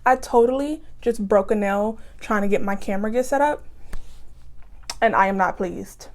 I totally just broke a nail trying to get my camera set up, and I am not pleased.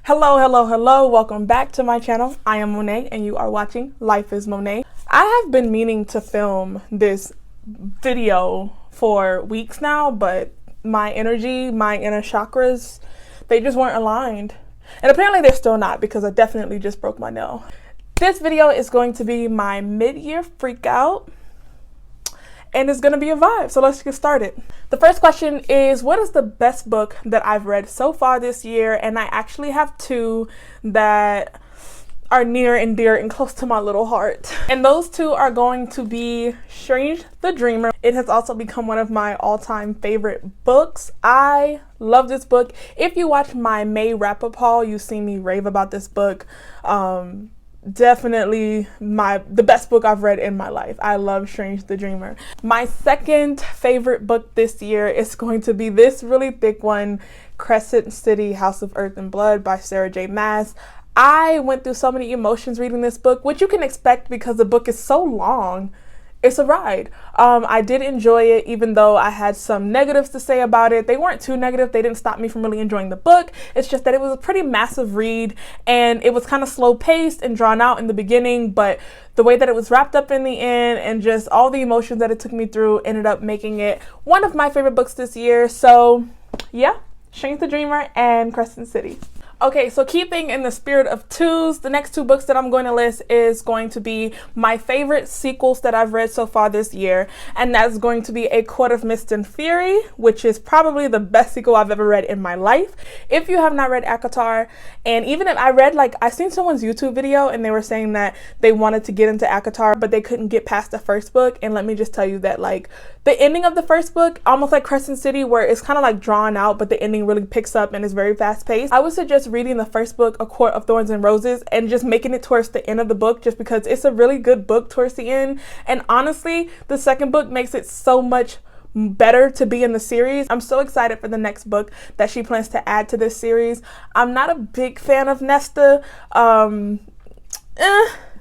Hello, welcome back to my channel. I am Monet and you are watching Life is Monet. I have been meaning to film this video for weeks now, but my energy, my inner chakras, they just weren't aligned. And apparently they're still not, because I definitely just broke my nail. This video is going to be my mid-year freak out, and it's gonna be a vibe, so let's get started. The first question is, what is the best book that I've read so far this year? And I actually have two that are near and dear and close to my little heart. And those two are going to be Strange the Dreamer. It has also become one of my all-time favorite books. I love this book. If you watch my May wrap-up haul, you've seen me rave about this book. Definitely the best book I've read in my life. I love Strange the Dreamer. My second favorite book this year is going to be this really thick one, Crescent City, House of Earth and Blood by Sarah J. Maas. I went through so many emotions reading this book, which you can expect because the book is so long. It's a ride. I did enjoy it, even though I had some negatives to say about it. They weren't too negative. They didn't stop me from really enjoying the book. It's just that it was a pretty massive read, and it was kind of slow paced and drawn out in the beginning, but the way that it was wrapped up in the end and just all the emotions that it took me through ended up making it one of my favorite books this year. So yeah, Strange the Dreamer and Crescent City. Okay, so keeping in the spirit of twos, the next two books that I'm going to list is going to be my favorite sequels that I've read so far this year, and that's going to be A Court of Mist and Fury, which is probably the best sequel I've ever read in my life. If you have not read ACOTAR, and even if I seen someone's YouTube video and they were saying that they wanted to get into ACOTAR, but they couldn't get past the first book, and let me just tell you that the ending of the first book, almost like Crescent City, where it's kind of drawn out, but the ending really picks up and is very fast paced. I would suggest reading the first book, A Court of Thorns and Roses, and just making it towards the end of the book, just because it's a really good book towards the end. And honestly, the second book makes it so much better to be in the series. I'm so excited for the next book that she plans to add to this series. I'm not a big fan of Nesta.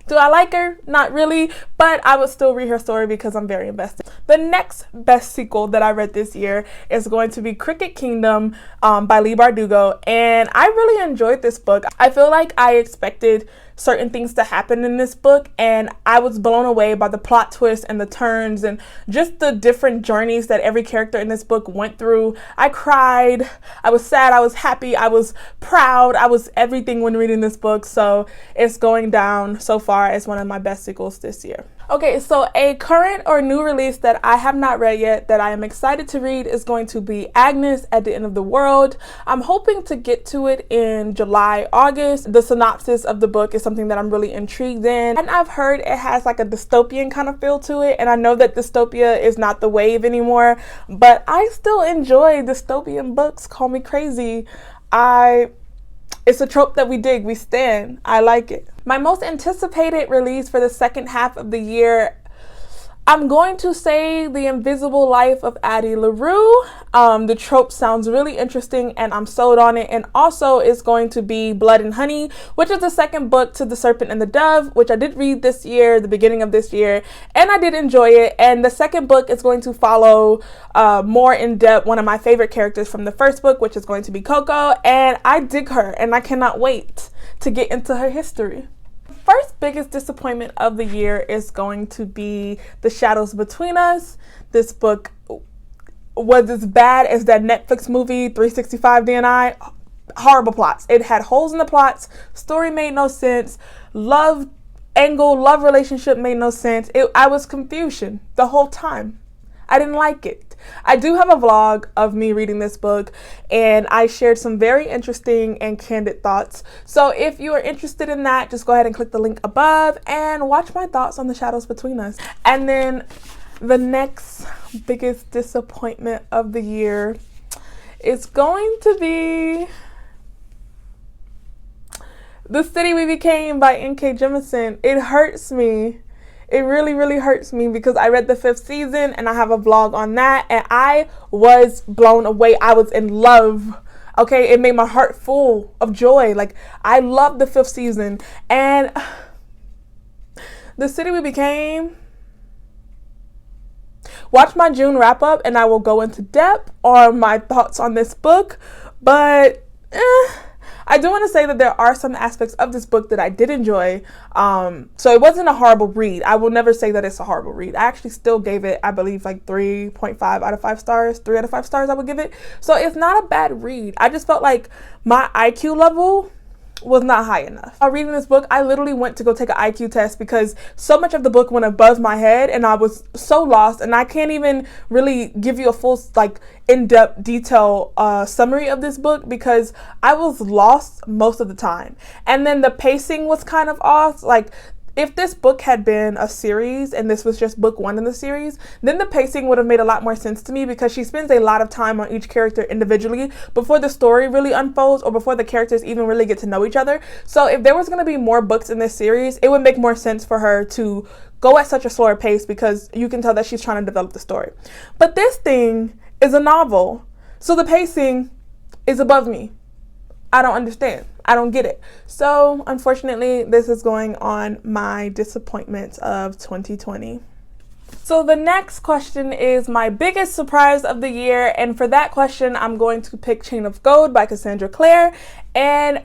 Do I like her? Not really, but I would still read her story because I'm very invested. The next best sequel that I read this year is going to be Cricket Kingdom by Leigh Bardugo, and I really enjoyed this book. I feel like I expected certain things to happen in this book, and I was blown away by the plot twists and the turns and just the different journeys that every character in this book went through. I cried, I was sad, I was happy, I was proud, I was everything when reading this book, so it's going down so far as one of my best sequels this year. Okay, so a current or new release that I have not read yet that I am excited to read is going to be Agnes at the End of the World. I'm hoping to get to it in July, August. The synopsis of the book is something that I'm really intrigued in, and I've heard it has a dystopian kind of feel to it, and I know that dystopia is not the wave anymore, but I still enjoy dystopian books. Call me crazy. It's a trope that we dig, we stand. I like it. My most anticipated release for the second half of the year, I'm going to say The Invisible Life of Addie LaRue. The trope sounds really interesting and I'm sold on it. And also it's going to be Blood and Honey, which is the second book to The Serpent and the Dove, which I did read this year, the beginning of this year, and I did enjoy it. And the second book is going to follow more in depth one of my favorite characters from the first book, which is going to be Coco. And I dig her and I cannot wait to get into her history. First biggest disappointment of the year is going to be The Shadows Between Us. This book was as bad as that Netflix movie 365 DNI. Horrible plots. It had holes in the plots. Story made no sense. Love relationship made no sense. I was confusion the whole time. I didn't like it. I do have a vlog of me reading this book, and I shared some very interesting and candid thoughts. So if you are interested in that, just go ahead and click the link above and watch my thoughts on The Shadows Between Us. And then the next biggest disappointment of the year is going to be The City We Became by N.K. Jemisin. It hurts me. It really, really hurts me because I read the 5th season and I have a vlog on that, and I was blown away. I was in love. Okay, it made my heart full of joy. Like, I loved the 5th season. And the city we became. Watch my June wrap up and I will go into depth on my thoughts on this book. But I do want to say that there are some aspects of this book that I did enjoy. So it wasn't a horrible read. I will never say that it's a horrible read. I actually still gave it, I believe, like 3.5 out of 5 stars. 3 out of 5 stars I would give it. So it's not a bad read. I just felt like my IQ level was not high enough. While reading this book, I literally went to go take an IQ test because so much of the book went above my head and I was so lost, and I can't even really give you a full, like, in-depth detail summary of this book because I was lost most of the time. And then the pacing was kind of off. Like, if this book had been a series and this was just book 1 in the series, then the pacing would have made a lot more sense to me because she spends a lot of time on each character individually before the story really unfolds or before the characters even really get to know each other. So if there was going to be more books in this series, it would make more sense for her to go at such a slower pace because you can tell that she's trying to develop the story. But this thing is a novel, so the pacing is above me. I don't understand. I don't get it. So unfortunately, this is going on my disappointment of 2020. So the next question is my biggest surprise of the year. And for that question, I'm going to pick Chain of Gold by Cassandra Clare. And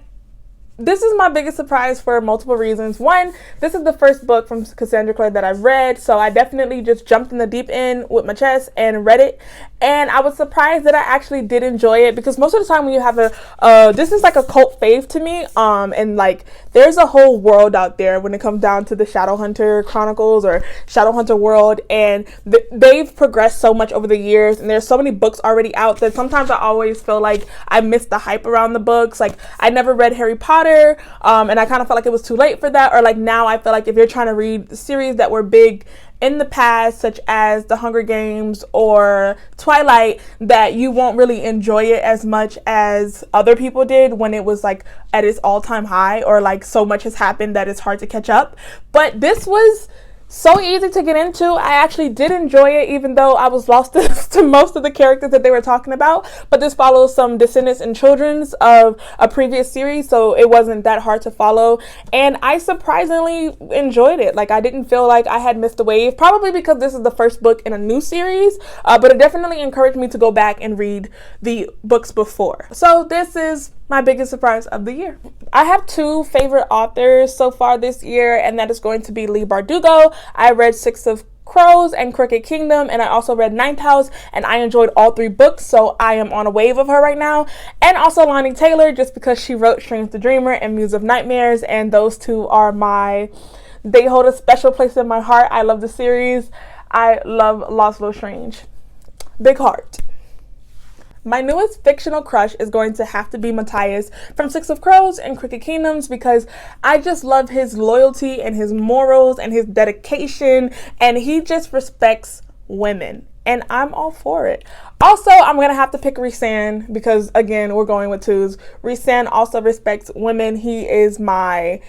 this is my biggest surprise for multiple reasons. One, this is the first book from Cassandra Clare that I've read, so I definitely just jumped in the deep end with my chest and read it. And I was surprised that I actually did enjoy it because most of the time when you have this is like a cult fave to me, and like there's a whole world out there when it comes down to the Shadowhunter Chronicles or Shadowhunter world, and they've progressed so much over the years, and there's so many books already out that sometimes I always feel like I missed the hype around the books. Like, I never read Harry Potter, and I kind of felt like it was too late for that, or like now I feel like if you're trying to read the series that were big in the past, such as The Hunger Games or Twilight, that you won't really enjoy it as much as other people did when it was like at its all-time high, or like so much has happened that it's hard to catch up. But this was so easy to get into. I actually did enjoy it, even though I was lost to most of the characters that they were talking about. But this follows some descendants and children's of a previous series, so it wasn't that hard to follow. And I surprisingly enjoyed it. Like, I didn't feel like I had missed a wave, probably because this is the first book in a new series, but it definitely encouraged me to go back and read the books before. So this is my biggest surprise of the year. I have 2 favorite authors so far this year, and that is going to be Leigh Bardugo. I read 6 of Crows and Crooked Kingdom, and I also read Ninth House, and I enjoyed all 3 books, so I am on a wave of her right now. And also Lonnie Taylor, just because she wrote Strange the Dreamer and Muse of Nightmares, and those 2 are they hold a special place in my heart. I love the series. I love Laszlo Strange. Big heart. My newest fictional crush is going to have to be Matthias from 6 of Crows and Crooked Kingdoms, because I just love his loyalty and his morals and his dedication, and he just respects women, and I'm all for it. Also, I'm going to have to pick Rhysand because, again, we're going with 2s. Rhysand also respects women. He is my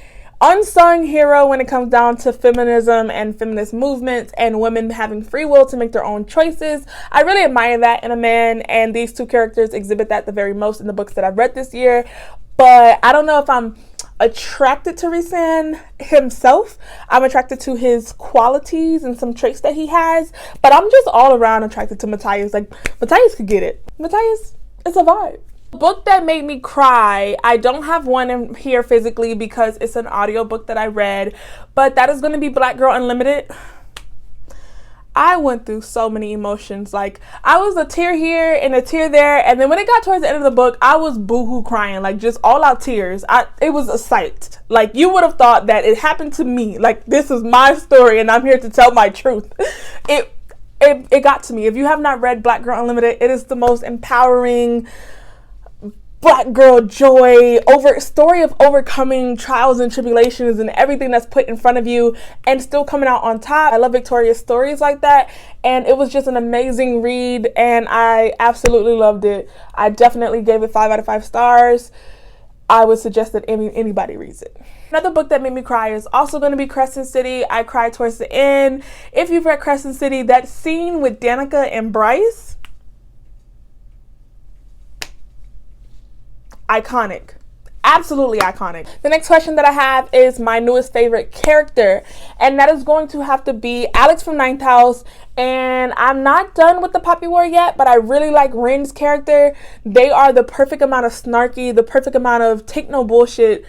unsung hero when it comes down to feminism and feminist movements and women having free will to make their own choices. I really admire that in a man, and these 2 characters exhibit that the very most in the books that I've read this year. But I don't know if I'm attracted to Rhysand himself. I'm attracted to his qualities and some traits that he has, but I'm just all around attracted to Matthias. Like, Matthias could get it. Matthias is a vibe. Book that made me cry, I don't have one in here physically because it's an audiobook that I read, but that is going to be Black Girl Unlimited. I went through so many emotions. Like, I was a tear here and a tear there, and then when it got towards the end of the book, I was boohoo crying, like just all out tears. It was a sight. Like, you would have thought that it happened to me. Like, this is my story and I'm here to tell my truth. It got to me. If you have not read Black Girl Unlimited, it is the most empowering Black girl joy story of overcoming trials and tribulations and everything that's put in front of you and still coming out on top. I love Victoria's stories like that, and it was just an amazing read, and I absolutely loved it. I definitely gave it 5 out of 5 stars. I would suggest that anybody reads it. Another book that made me cry is also going to be Crescent City. I cried towards the end. If you've read Crescent City, that scene with Danica and Bryce, iconic. Absolutely iconic. The next question that I have is my newest favorite character, and that is going to have to be Alex from Ninth House. And I'm not done with the Poppy War yet, but I really like Rin's character. They are the perfect amount of snarky, the perfect amount of take no bullshit.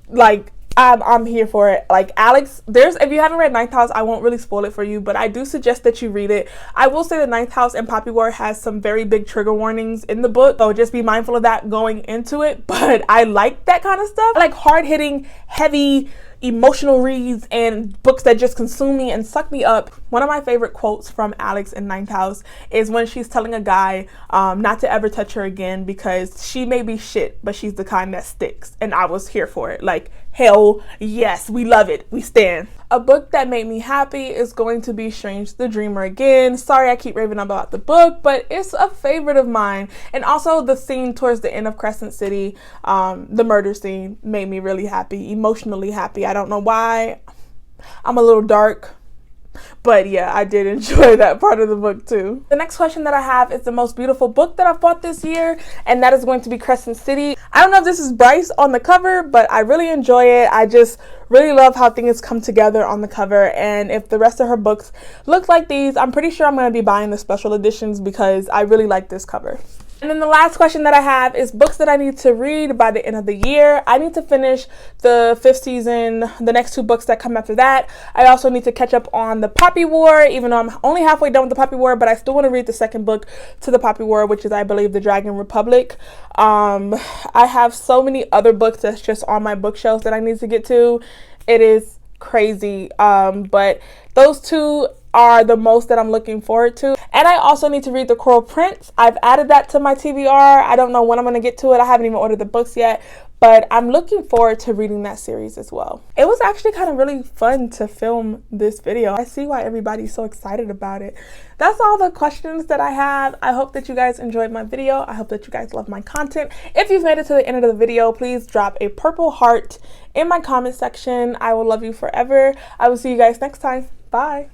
Like, I'm here for it. Like, Alex, if you haven't read Ninth House, I won't really spoil it for you, but I do suggest that you read it. I will say that Ninth House and Poppy War has some very big trigger warnings in the book, so just be mindful of that going into it. But I like that kind of stuff. I like hard-hitting, heavy, emotional reads and books that just consume me and suck me up. One of my favorite quotes from Alex in Ninth House is when she's telling a guy not to ever touch her again because she may be shit, but she's the kind that sticks. And I was here for it. Like, hell yes, we love it. We stand. A book that made me happy is going to be Strange the Dreamer again. Sorry I keep raving about the book, but it's a favorite of mine. And also the scene towards the end of Crescent City, the murder scene, made me really happy, emotionally happy. I don't know why. I'm a little dark. But yeah, I did enjoy that part of the book too. The next question that I have is the most beautiful book that I've bought this year, and that is going to be Crescent City. I don't know if this is Bryce on the cover, but I really enjoy it. I just really love how things come together on the cover, and if the rest of her books look like these, I'm pretty sure I'm going to be buying the special editions because I really like this cover. And then the last question that I have is books that I need to read by the end of the year. I need to finish the 5th season, the next 2 books that come after that. I also need to catch up on the Poppy War, even though I'm only halfway done with the Poppy War, but I still want to read the second book to the Poppy War, which is, I believe, The Dragon Republic. I have so many other books that's just on my bookshelves that I need to get to. It is crazy, but those 2 are the most that I'm looking forward to. And I also need to read The Cruel Prince. I've added that to my TBR. I don't know when I'm going to get to it. I haven't even ordered the books yet, but I'm looking forward to reading that series as well. It was actually kind of really fun to film this video. I see why everybody's so excited about it. That's all the questions that I have. I hope that you guys enjoyed my video. I hope that you guys love my content. If you've made it to the end of the video, please drop a purple heart in my comment section. I will love you forever. I will see you guys next time. Bye.